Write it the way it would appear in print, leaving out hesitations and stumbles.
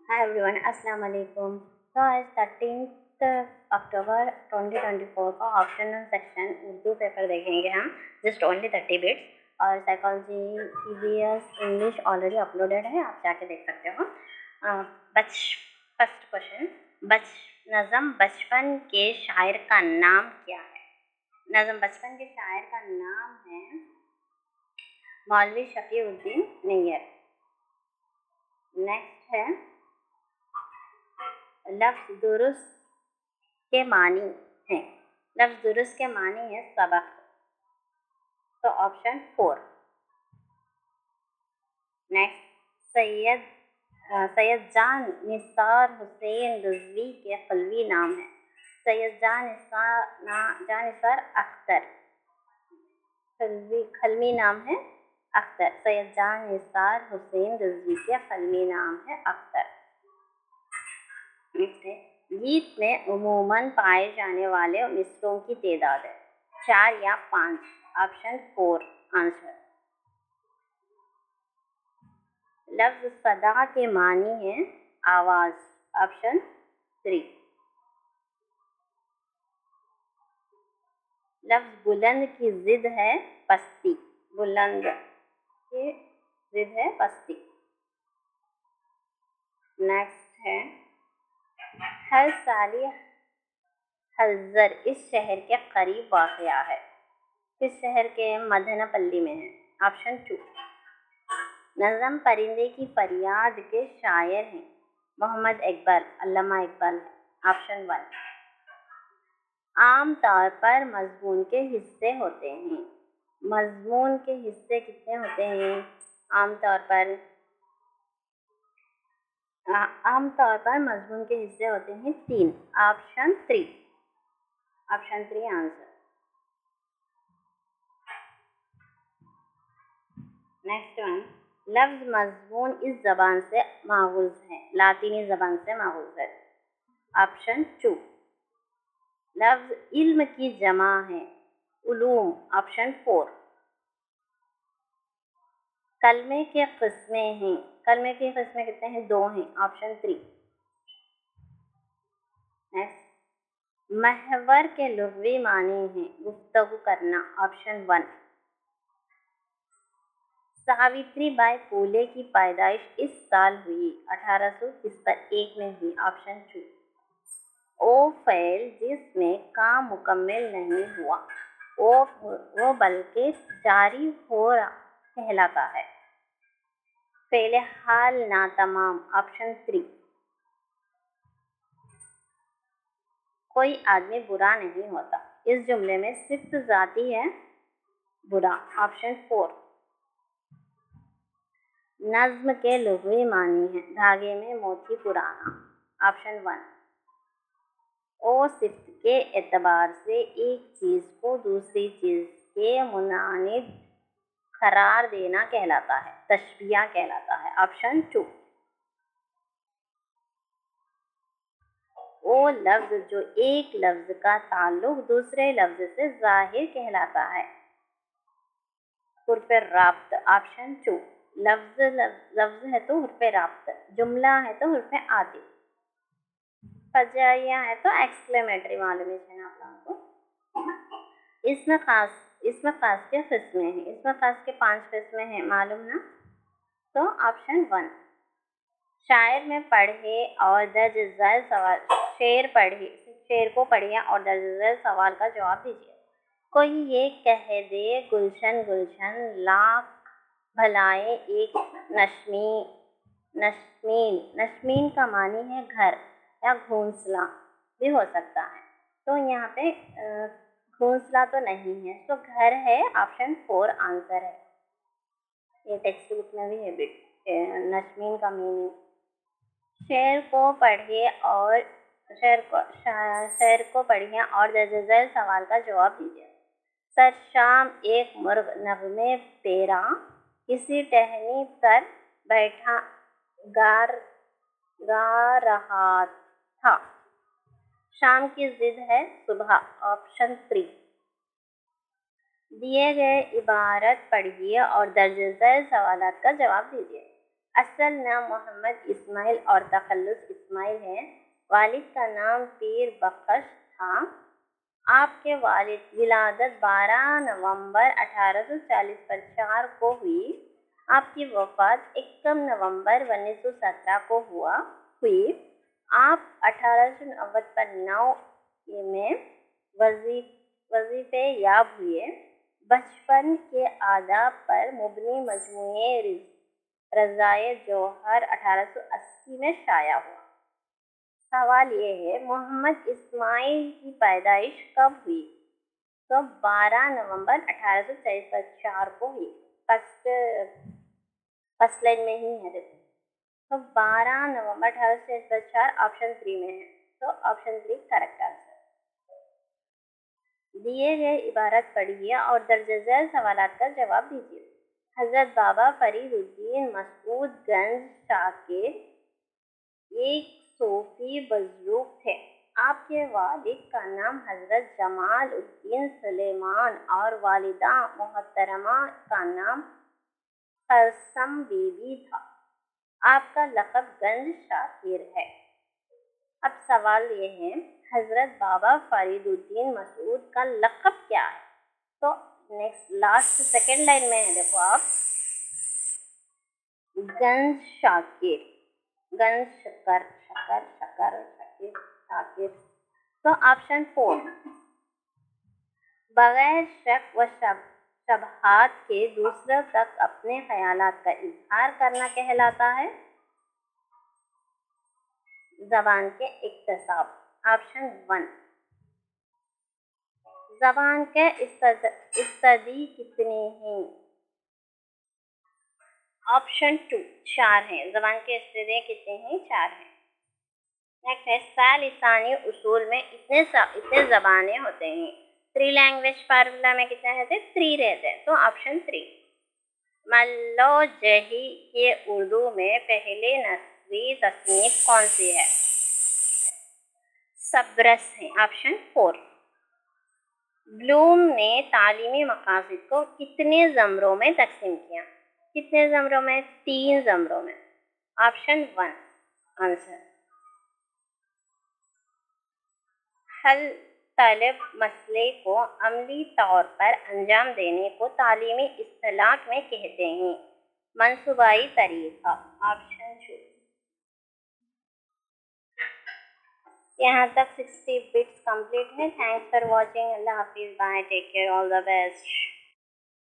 Hi everyone, अस्सलाम वालेकुम। तो आज 13 अक्टूबर 2024 का ऑप्शनल सेक्शन उर्दू पेपर देखेंगे हम। Just only 30 bits. और psychology, EVS, English already uploaded है, आप जाके देख सकते हो। फर्स्ट क्वेश्चन, नज़म बचपन के शायर का नाम क्या है? नज़म बचपन के शायर का नाम है मौलवी शफीउद्दीन नैयर। नेक्स्ट है, लफ्ज़ दुरुस्त के मानी है। लफ्ज़ दुरुस्त के मानी है सबक। तो ऑप्शन 4। नेक्स्ट, सैयद जान निसार हुसैन रिजवी के कलवी नाम है। सैयद जान निसार अख्तर, खलमी नाम है अख्तर। सैयद जान निसार हुसैन रिजवी के कलमी नाम है अख्तर। नेक्स्ट है, गीत में उमूमन पाए जाने वाले मिसरों की तादाद है 4 या 5। Option 4 answer. लफ्ज़ सदा के मानी है आवाज़। ऑप्शन 3। लफ्ज़ बुलंद की ज़िद है पस्ती। बुलंद की ज़िद है पस्ती। नेक्स्ट है, हर साली हल्जर इस शहर के करीब वाक़या है। किस शहर के? मदनपल्ली में है। ऑप्शन 2। नज़म परिंदे की फरियाद के शायर हैं मोहम्मद इकबाल, अल्लामा इकबाल है। ऑप्शन 1। आम तौर पर मज़मून के हिस्से होते हैं। मज़मून के हिस्से कितने होते हैं? आम तौर पर मज़मून के हिस्से होते हैं 3। Option 3। Option 3 answer. Next one, लफ्ज़ मज़मून इस ज़बान से माखूज़ है, लातीनी ज़बान से माखूज़ है। ऑप्शन 2। लफ्ज़ इल्म की जमा है उलूम। ऑप्शन 4। कलमे के किस्में हैं। कलमे की किस्में कितने हैं? 2 हैं। ऑप्शन 3। नेक्स्ट, महवर के लुग़वी मानी हैं गुफ्तगू करना। ऑप्शन 1। सावित्री बाई फूले की पैदाइश इस साल हुई 1801 में हुई। ऑप्शन 2। ओ फ़ेल जिसमें काम मुकम्मल नहीं हुआ वो बल्कि जारी हो रहा कहलाता है। फ़ेल हाल नातमाम। ऑप्शन 3। कोई आदमी बुरा नहीं होता, इस जुमले में सिर्फ ज़ाती है बुरा। ऑप्शन 4। नज़्म के लुग़वी मानी है धागे में मोती पुराना। ऑप्शन 1। ओ सिफ्त के एतबार से एक चीज़ को दूसरी चीज़ के मुनानिब करार देना कहलाता है, तशबिया कहलाता है। ऑप्शन 2। वो लफ्ज़ जो एक लफ्ज़ का ताल्लुक़ दूसरे लफ्ज़ से ज़ाहिर कहलाता है, हुर्फ़े राब्त। ऑप्शन 2। लफ्ज़ है तो हुर्फ़े राब्त, जुमला है तो हुर्फ़े आतिफ़, फजाइया है तो एक्सक्लेमेटरी। मालूम है आप लोगों को। इसमें ख़ास के किस्में हैं। इसमें ख़ास के 5 किस्में हैं, मालूम ना? तो ऑप्शन 1, शायर में पढ़े और दर्ज झैल सवाल। शेर को पढ़िए और दर्ज झैल सवाल का जवाब दीजिए। कोई ये कह दे गुलशन गुलशन लाख भलाए एक नश्मीन का मानी है घर या घोंसला भी हो सकता है। तो यहाँ पे घोंसला तो नहीं है, तो घर है। ऑप्शन 4 आंसर है। ये टेक्स्ट बुक में भी है बिट नश्मीन का मीनिंग। शेर को पढ़िए और दर्ज झैल सवाल का जवाब दीजिए। सर शाम एक मुर्ग नग़मे पेरा किसी टहनी पर बैठा गा रहा था। शाम की ज़िद है सुबह। ऑप्शन 3। दिए गए इबारत पढ़िए और दर्ज झैल सवालात का जवाब दीजिए। असल नाम मोहम्मद इस्माइल और तखल्लुस इस्माइल है। वालिद का नाम पीर बख्श था। आपके वालिद विलादत 12 नवंबर 1840 पर 4 को हुई। आपकी वफ़ात 1 नवंबर 1917 को हुई। आप 1890 पर 9 में वजीफ़े याब हुए। बचपन के आदाब पर मुबनी मजमूए रज़ाए जौहर 1880 में शाया हुआ। सवाल ये है, मोहम्मद इस्माइल की पैदाइश कब हुई? तो 12 नवंबर 1840 पर 4 को हुई। फर्स्ट लाइन में ही है देखो। तो 12 नवंबर 1840 पर 4 ऑप्शन 3 में है। तो ऑप्शन 3 करेक्ट आंसर। दिए गए इबारत पढ़िए और दर्ज झैल सवालात का जवाब दीजिए। हज़रत बाबा फरीदुद्दीन मसूद गंज शाकिर एक सूफी बुजुर्ग थे। आपके वालिद का नाम हज़रत जमाल उद्दीन सुलेमान और वालिदा मोहतरमा का नाम कसम बीबी था। आपका लक़ब गंज शाकिर है। अब सवाल ये है, हज़रत बाबा फरीदुद्दीन मसूद का लक़ब क्या है? तो नेक्स्ट लास्ट सेकेंड लाइन में है देखो आप, गंज शाकिर, गंज शकर शकर शकर शकीर शाकिर। तो ऑप्शन 4 बगैर शक व शबहात के दूसरों तक अपने ख्यालात का इजहार करना कहलाता है। ज़बान के इक्तसाब। ऑप्शन 1 ज़बान के इस्तदी कितने हैं? ऑप्शन 2 4 हैं। ज़बान के इस्तदे कितने हैं? 4 हैं। नेक्स्ट है, सालिसानी उसूल में इतने ज़बानें होते हैं। 3 लैंग्वेज फार्मूला में कितने रहते हैं? 3 रहते हैं। तो ऑप्शन 3 मल्लोजही के उर्दू में पहले नस्वी तस्नीफ कौन सी है? सब्रस है। ऑप्शन 4 ब्लूम ने तालीमी मकासद को कितने ज़मरों में तकसीम किया? कितने ज़मरों में? 3 ज़मरों में। Option 1 answer. हल तलब मसले को अमली तौर पर अंजाम देने को तालीमी इस्तिलाह में कहते हैं। मंसूबाई तरीक़ा। ऑप्शन 2। यहाँ तक 60 बिट्स कंप्लीट है। Thanks for watching. अल्लाह हाफिज़। Bye. Take care. All the best.